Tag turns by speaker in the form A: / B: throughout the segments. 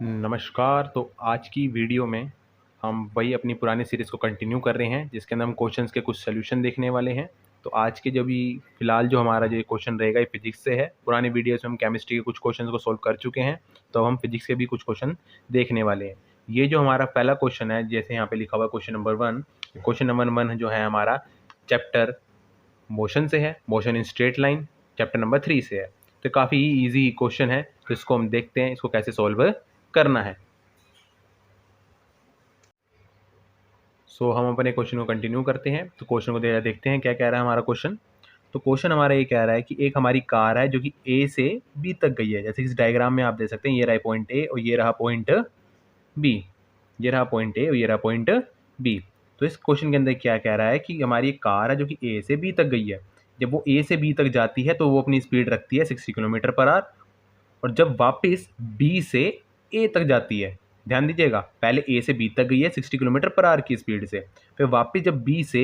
A: नमस्कार। तो आज की वीडियो में हम वही अपनी पुरानी सीरीज़ को कंटिन्यू कर रहे हैं, जिसके अंदर हम क्वेश्चंस के कुछ सॉल्यूशन देखने वाले हैं। तो आज के जो भी फिलहाल जो हमारा जो क्वेश्चन रहेगा ये फिजिक्स से है। पुरानी वीडियोस में हम केमिस्ट्री के कुछ क्वेश्चंस को सॉल्व कर चुके हैं, तो अब हम फिजिक्स के भी कुछ क्वेश्चन देखने वाले हैं। ये जो हमारा पहला क्वेश्चन है, जैसे यहाँ पे लिखा हुआ क्वेश्चन नंबर 1, क्वेश्चन नंबर 1 जो है हमारा चैप्टर मोशन से है, motion in straight line, chapter number 3 से है। तो काफ़ी ईजी क्वेश्चन है, तो इसको हम देखते हैं इसको कैसे सॉल्व करना है। हम अपने क्वेश्चन को कंटिन्यू करते हैं। तो क्वेश्चन को देखते हैं क्या कह रहा है हमारा क्वेश्चन। तो क्वेश्चन हमारा ये कह रहा है कि एक हमारी कार है जो कि ए से बी तक गई है। जैसे इस डायग्राम में आप देख सकते हैं, ये रहा पॉइंट ए और ये रहा पॉइंट बी, ये रहा पॉइंट ए और ये रहा पॉइंट बी। तो इस क्वेश्चन के अंदर क्या कह रहा है कि हमारी एक कार है जो कि ए से बी तक गई है। जब वो ए से बी तक जाती है तो वो अपनी स्पीड रखती है 60 किलोमीटर पर आवर, और जब वापस बी से ए तक जाती है, ध्यान दीजिएगा, पहले ए से बी तक गई है 60 किलोमीटर पर आवर की स्पीड से, फिर वापस जब बी से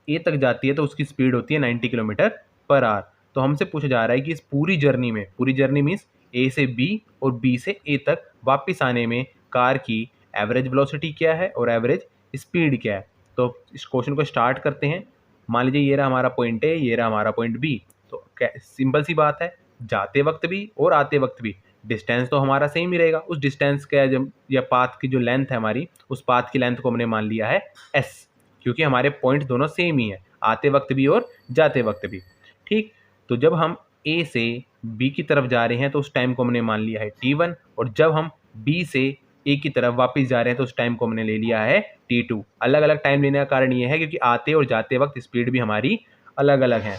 A: ए तक जाती है तो उसकी स्पीड होती है 90 किलोमीटर पर आवर। तो हमसे पूछा जा रहा है कि इस पूरी जर्नी में, पूरी जर्नी मीन्स ए से बी और बी से ए तक वापस आने में कार की एवरेज वेलोसिटी क्या है और एवरेज स्पीड क्या है। तो इस क्वेश्चन को स्टार्ट करते हैं। मान लीजिए ये रहा हमारा पॉइंट ए, ये रहा हमारा पॉइंट बी। तो सिंपल सी बात है, जाते वक्त भी और आते वक्त भी डिस्टेंस तो हमारा सेम ही रहेगा। उस डिस्टेंस का जब या पाथ की जो लेंथ है हमारी, उस पाथ की लेंथ को हमने मान लिया है एस, क्योंकि हमारे पॉइंट दोनों सेम ही है, आते वक्त भी और जाते वक्त भी। ठीक, तो जब हम ए से बी की तरफ जा रहे हैं तो उस टाइम को हमने मान लिया है t1, और जब हम बी से ए की तरफ वापस जा रहे हैं तो उस टाइम को हमने ले लिया है t2। अलग अलग टाइम लेने का कारण ये है क्योंकि आते और जाते वक्त स्पीड भी हमारी अलग अलग है।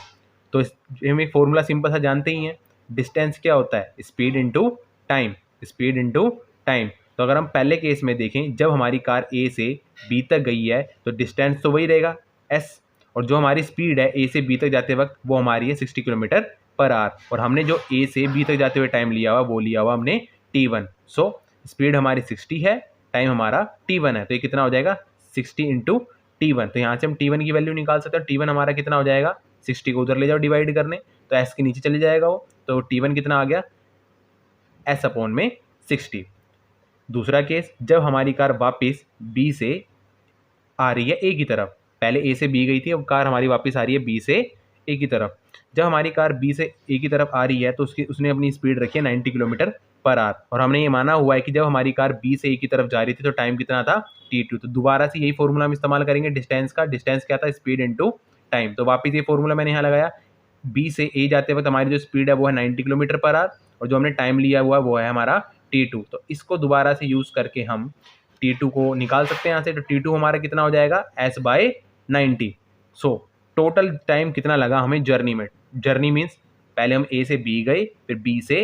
A: तो हम एक फॉर्मूला सिंपल सा जानते ही हैं, डिस्टेंस क्या होता है, speed into time, speed into time. तो अगर हम पहले केस में देखें, जब हमारी कार ए से बी तक गई है तो डिस्टेंस तो वही रहेगा एस, और जो हमारी स्पीड है ए से बी तक जाते वक्त वो हमारी है 60 किलोमीटर पर आवर, और हमने जो ए से बी तक जाते हुए टाइम लिया हुआ वो लिया हुआ हमने t1। सो स्पीड हमारी 60 है, टाइम हमारा t1 है, तो ये कितना हो जाएगा 60 इंटू t1। तो यहाँ से हम t1 की वैल्यू निकाल सकते हैं। t1 हमारा कितना हो जाएगा, 60 को उधर ले जाओ डिवाइड करने, तो s के नीचे चले जाएगा वो, तो t1 कितना आ गया s अपॉन में 60। दूसरा केस, जब हमारी कार वापस b से आ रही है ए की तरफ, पहले ए से बी गई थी, अब कार हमारी वापस आ रही है बी से ए की तरफ। जब हमारी कार बी से ए की तरफ आ रही है तो उसने अपनी स्पीड रखी है 90 किलोमीटर पर आवर, और हमने ये माना हुआ है कि जब हमारी कार बी से ए की तरफ जा रही थी तो टाइम कितना था t2। तो दोबारा से यही फॉर्मूला हम इस्तेमाल करेंगे डिस्टेंस का। डिस्टेंस क्या था, स्पीड इंटू टाइम। तो वापस ये फॉर्मूला मैंने यहाँ लगाया, बी से ए जाते वक्त हमारी जो स्पीड है वो है 90 किलोमीटर पर आवर, और जो हमने टाइम लिया हुआ वो है हमारा t2। तो इसको दोबारा से यूज़ करके हम t2 को निकाल सकते हैं यहाँ से। तो t2 हमारा कितना हो जाएगा s/90। सो टोटल टाइम कितना लगा हमें जर्नी में, जर्नी मीन्स पहले हम ए से बी गए फिर बी से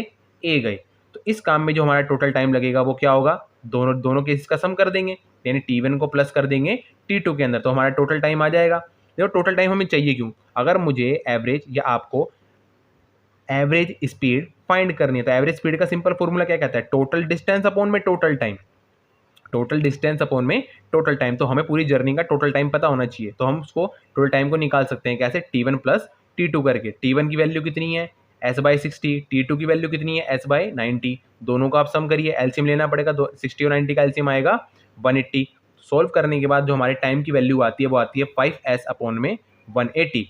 A: ए गए, तो इस काम में जो हमारा टोटल टाइम लगेगा वो क्या होगा, दोनों केसेस का सम कर देंगे, यानी t1 को प्लस कर देंगे t2 के अंदर, तो हमारा टोटल टाइम आ जाएगा। देखो टोटल टाइम हमें चाहिए क्यों, अगर मुझे एवरेज या आपको एवरेज स्पीड फाइंड करनी है तो एवरेज स्पीड का सिंपल फॉर्मूला क्या कहता है, टोटल डिस्टेंस अपॉन में total time, total distance upon में टोटल टाइम। तो हमें पूरी जर्नी का टोटल टाइम पता होना चाहिए, तो हम उसको टोटल टाइम को निकाल सकते हैं कैसे, t1 प्लस t2 करके। t1 की वैल्यू कितनी है s/60, t2 की वैल्यू कितनी है s/90। दोनों का आप सम करिए, एलसीएम लेना पड़ेगा, 60 और 90 का एलसीएम आएगा 180। सोल्व करने के बाद जो हमारे टाइम की वैल्यू आती है वो आती है 5s अपॉन में 180।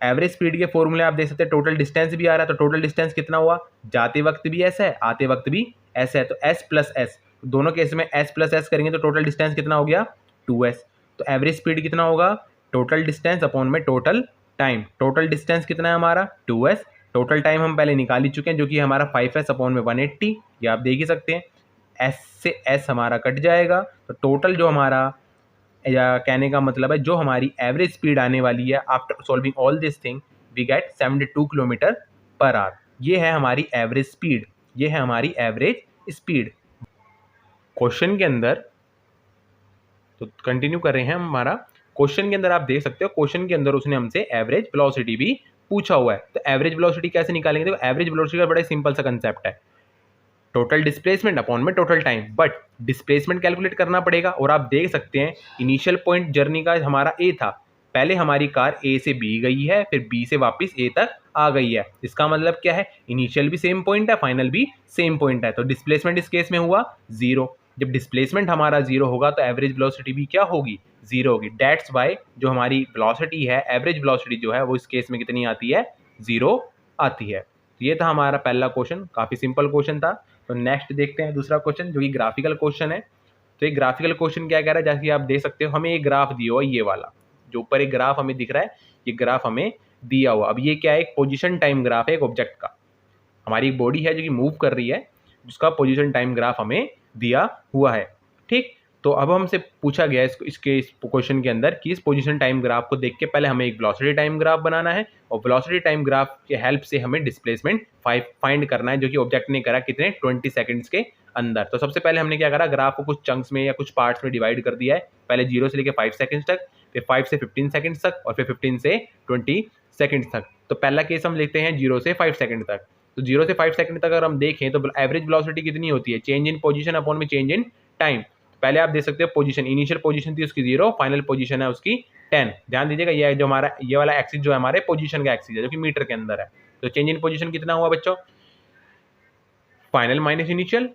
A: एवरेज स्पीड के फॉर्मूले आप देख सकते हैं, टोटल डिस्टेंस भी आ रहा है, तो टोटल डिस्टेंस कितना हुआ, जाते वक्त भी s है आते वक्त भी s है, तो s प्लस s, दोनों केस में s प्लस s करेंगे तो टोटल डिस्टेंस कितना हो गया 2s। तो एवरेज स्पीड कितना होगा, टोटल डिस्टेंस अपॉन में टोटल टाइम। टोटल डिस्टेंस कितना है हमारा 2s, टोटल टाइम हम पहले निकाल ही चुके हैं जो कि हमारा 5s अपॉन में 180, ये आप देख ही सकते हैं, s से s हमारा कट जाएगा। तो टोटल जो हमारा, या कहने का मतलब है जो हमारी एवरेज स्पीड आने वाली है after solving all this thing, we get 72 kilometre per hour. ये है हमारी एवरेज स्पीड, ये है हमारी एवरेज स्पीड। क्वेश्चन के अंदर तो कंटिन्यू कर रहे हैं हम हमारा, क्वेश्चन के अंदर आप देख सकते हो, क्वेश्चन के अंदर उसने हमसे एवरेज वेलोसिटी भी पूछा हुआ है। तो एवरेज वेलोसिटी कैसे निकालेंगे, देखो एवरेज वेलोसिटी का बड़ा सिंपल सा कंसेप्ट है, टोटल डिस्प्लेसमेंट अपॉन में total time, but displacement calculate करना पड़ेगा। और आप देख सकते हैं इनिशियल पॉइंट जर्नी का हमारा ए था, पहले हमारी कार ए से बी गई है फिर बी से वापस ए तक आ गई है। इसका मतलब क्या है, इनिशियल भी सेम पॉइंट है, फाइनल भी सेम पॉइंट है, तो डिस्प्लेसमेंट इस केस में हुआ 0। जब डिस्प्लेसमेंट हमारा 0 होगा तो एवरेज वेलोसिटी भी क्या होगी, 0 होगी। दैट्स वाई जो हमारी वेलोसिटी है, एवरेज वेलोसिटी जो है वो इस केस में कितनी आती है, 0 आती है। तो ये था हमारा पहला क्वेश्चन, काफ़ी सिंपल क्वेश्चन था। तो नेक्स्ट देखते हैं दूसरा क्वेश्चन जो कि ग्राफिकल क्वेश्चन है। तो एक ग्राफिकल क्वेश्चन क्या कह रहा है, जैसे कि आप देख सकते हो हमें एक ग्राफ दिया हुआ है, ये वाला जो ऊपर एक ग्राफ हमें दिख रहा है, ये ग्राफ हमें दिया हुआ। अब ये क्या है, एक पोजीशन टाइम ग्राफ है एक ऑब्जेक्ट का। हमारी एक बॉडी है जो कि मूव कर रही है, जिसका पोजीशन टाइम ग्राफ हमें दिया हुआ है, ठीक। तो अब हमसे पूछा गया है इसके इस क्वेश्चन के अंदर कि इस पोजीशन टाइम ग्राफ को देख के पहले हमें एक वेलोसिटी टाइम ग्राफ बनाना है, और वेलोसिटी टाइम ग्राफ के हेल्प से हमें डिस्प्लेसमेंट फाइंड करना है, जो कि ऑब्जेक्ट ने करा कितने 20 सेकंड्स के अंदर। तो सबसे पहले हमने क्या करा, ग्राफ को कुछ चंक्स में या कुछ पार्ट्स में डिवाइड कर दिया है, पहले 0 से लेकर 5 सेकंड्स तक, फिर 5 से 15 सेकंड्स तक, और फिर 15 से 20 सेकंड्स तक। तो पहला केस हम लिखते हैं 0 से 5 सेकंड तक। तो 0 से 5 सेकंड तक अगर हम देखें तो एवरेज वेलोसिटी कितनी होती है, चेंज इन पोजीशन अपॉन में चेंज इन टाइम। पहले आप देख सकते हो पोजीशन, इनिशियल पोजीशन थी उसकी 0, फाइनल पोजीशन है उसकी 10। ध्यान दीजिएगा, ये जो हमारा ये वाला एक्सिस जो है हमारे पोजीशन का एक्सिस है, जो कि मीटर के अंदर है। तो चेंज इन पोजीशन कितना हुआ बच्चों, फाइनल माइनस इनिशियल,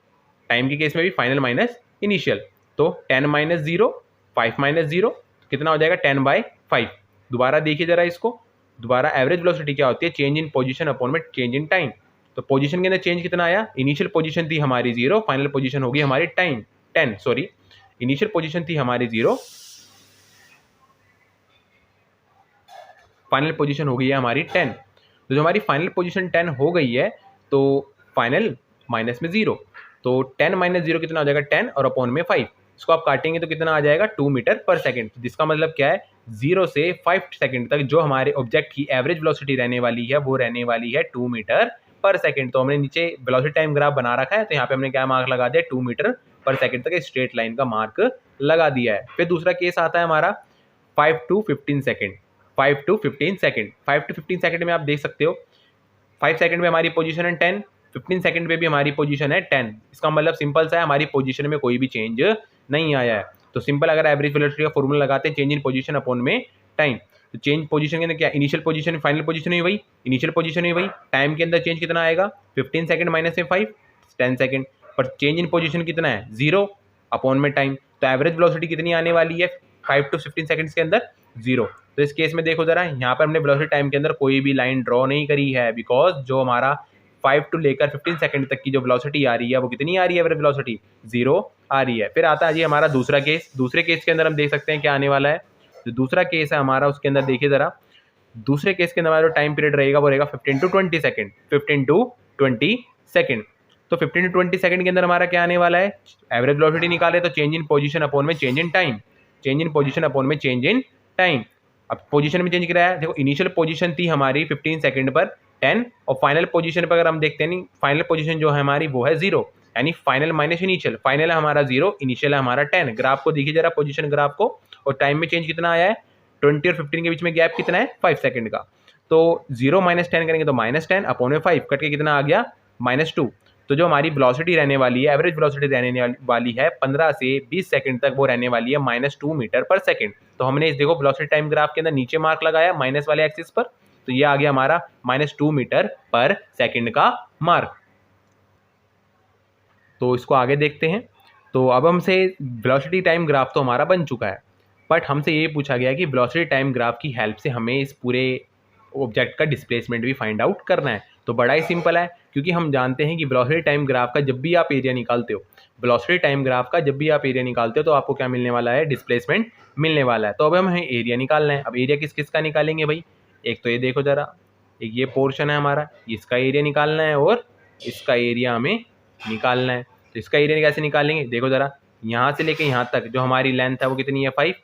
A: टाइम के केस में भी फाइनल माइनस इनिशियल। तो 10 माइनस 0, 5 माइनस 0 कितना हो जाएगा, 10/5। दोबारा देखिए जरा इसको, दोबारा एवरेज वेलोसिटी क्या होती है, चेंज इन पोजीशन अपॉन में चेंज इन टाइम। तो पोजीशन के अंदर चेंज कितना आया, इनिशियल पोजीशन थी हमारी 0, फाइनल पोजीशन होगी हमारी 10, सॉरी इनिशियल पोजीशन थी हमारी 0, फाइनल पोजीशन हो गई है हमारी 10। तो जो हमारी फाइनल पोजीशन 10 हो गई है, तो फाइनल माइनस में 0, तो 10 माइनस 0 कितना हो जाएगा, 10 और अपॉन में 5। इसको आप काटेंगे तो कितना आ जाएगा, 2 मीटर पर सेकंड। जिसका मतलब क्या है, 0 से 5 सेकंड तक जो हमारे ऑब्जेक्ट की एवरेज वेलोसिटी रहने वाली है वो रहने वाली है 2 मीटर पर सेकंड। तो हमने नीचे वेलोसिटी टाइम ग्राफ बना रखा है, तो यहाँ पे हमने क्या मार्क लगा दिया, 2 मीटर पर सेकंड तक स्ट्रेट लाइन का मार्क लगा दिया है। फिर दूसरा केस आता है हमारा 5 to 15 second. 5 to 15 second, 5 to 15 second में आप देख सकते हो 5 सेकंड में हमारी पोजीशन है 10, 15 सेकंड में भी हमारी पोजीशन है 10। इसका मतलब सिंपल सा है, हमारी पोजीशन में कोई भी चेंज नहीं आया है। तो सिंपल अगर एवरेज वेलोसिटी का फॉर्मूला लगाते हैं, चेंज इन पोजीशन अपॉन में टाइम। तो चेंज पोजीशन के अंदर क्या, इनिशियल पोजीशन फाइनल पोजीशन ही वही, इनिशियल पोजीशन ही वही, टाइम के अंदर चेंज कितना आएगा, 15 सेकंड माइनस में 5, 10 सेकंड। पर चेंज इन पोजीशन कितना है, 0 अपॉन में टाइम। तो एवरेज वेलोसिटी कितनी आने वाली है 5 to 15 सेकंड्स के अंदर, 0। तो इस केस में देखो जरा, यहाँ पर हमने वेलोसिटी टाइम के अंदर कोई भी लाइन ड्रॉ नहीं करी है, बिकॉज जो हमारा 5 to लेकर 15 सेकंड तक की जो वेलोसिटी आ रही है वो कितनी आ रही है, एवरेज वेलोसिटी 0 आ रही है। फिर आता है जी हमारा दूसरा केस। दूसरे केस के अंदर हम देख सकते हैं क्या आने वाला है, जो दूसरा केस है हमारा, उसके अंदर देखिए जरा, दूसरे केस के अंदर हमारा जो टाइम पीरियड रहेगा वो रहेगा 15 to 20 सेकंड, 15 to 20 सेकंड। तो 15 to 20 सेकंड के अंदर हमारा क्या आने वाला है, एवरेज वेलोसिटी निकाले तो चेंज इन पोजीशन अपॉन में change in time, change in position upon में चेंज इन टाइम। अब पोजीशन में चेंज कराया, देखो इनिशियल पोजीशन थी हमारी 15 सेकंड पर 10, और फाइनल पोजीशन पर अगर हम देखते हैं, फाइनल पोजीशन जो है हमारी वो है 0, यानी फाइनल माइनस इनिशियल। फाइनल है हमारा 0, इनिशियल है हमारा 10। ग्राफ को देखिए जरा, पोजीशन ग्राफ को, और टाइम में चेंज कितना आया है, 20 और 15 के बीच में गैप कितना है, 5 सेकंड का। तो 0 माइनस 10 करेंगे तो -10 अपॉन में 5 कट के कितना आ गया, -2। तो जो हमारी वेलोसिटी रहने वाली है, एवरेज वेलोसिटी रहने वाली है 15 से 20 सेकंड तक, वो रहने वाली है -2 मीटर पर सेकंड। तो हमने इस देखो वेलोसिटी टाइम ग्राफ के अंदर नीचे मार्क लगाया माइनस वाले एक्सिस पर, तो ये आ गया हमारा -2 मीटर पर सेकंड का मार्क। तो इसको आगे देखते हैं। तो अब हमसे वेलोसिटी टाइम ग्राफ तो हमारा बन चुका है, बट हमसे ये पूछा गया कि वेलोसिटी टाइम ग्राफ की हेल्प से हमें इस पूरे ऑब्जेक्ट का डिस्प्लेसमेंट भी फाइंड आउट करना है। तो बड़ा ही सिंपल है, क्योंकि हम जानते हैं कि वेलोसिटी टाइम ग्राफ का जब भी आप एरिया निकालते हो, वेलोसिटी टाइम ग्राफ का जब भी आप एरिया निकालते हो तो आपको क्या मिलने वाला है, डिस्प्लेसमेंट मिलने वाला है। तो अब हमें एरिया निकालना है। अब एरिया किस किस का निकालेंगे भाई, एक तो ये देखो जरा, एक ये पोर्शन है हमारा, इसका एरिया निकालना है, और इसका एरिया हमें निकालना है। तो इसका एरिया कैसे निकालेंगे, देखो जरा, यहाँ से लेके यहाँ तक जो हमारी लेंथ है वो कितनी है 5,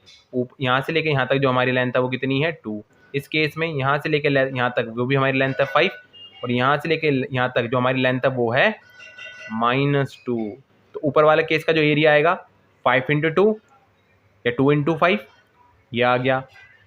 A: यहाँ से लेके यहाँ तक जो हमारी लेंथ है वो कितनी है 2। इस केस में यहाँ से लेके यहाँ तक वो भी हमारी लेंथ है 5, और यहाँ से लेके यहाँ तक जो हमारी लेंथ है वो है -2। तो ऊपर वाले केस का जो एरिया आएगा 5 × 2 या 2 × 5 ये आ गया,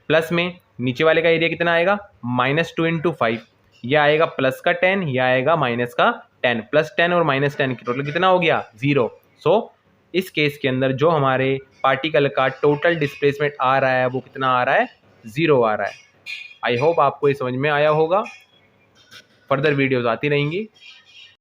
A: प्लस में नीचे वाले का एरिया कितना आएगा, -2 × 5 ये आएगा प्लस का 10, ये आएगा माइनस का 10, प्लस 10 और -10 की टोटल कितना हो गया, 0। सो इस केस के अंदर जो हमारे पार्टिकल का टोटल डिस्प्लेसमेंट आ रहा है वो कितना आ रहा है, 0 आ रहा है। आई होप आपको ये समझ में आया होगा। फर्दर वीडियोज़ आती रहेंगी।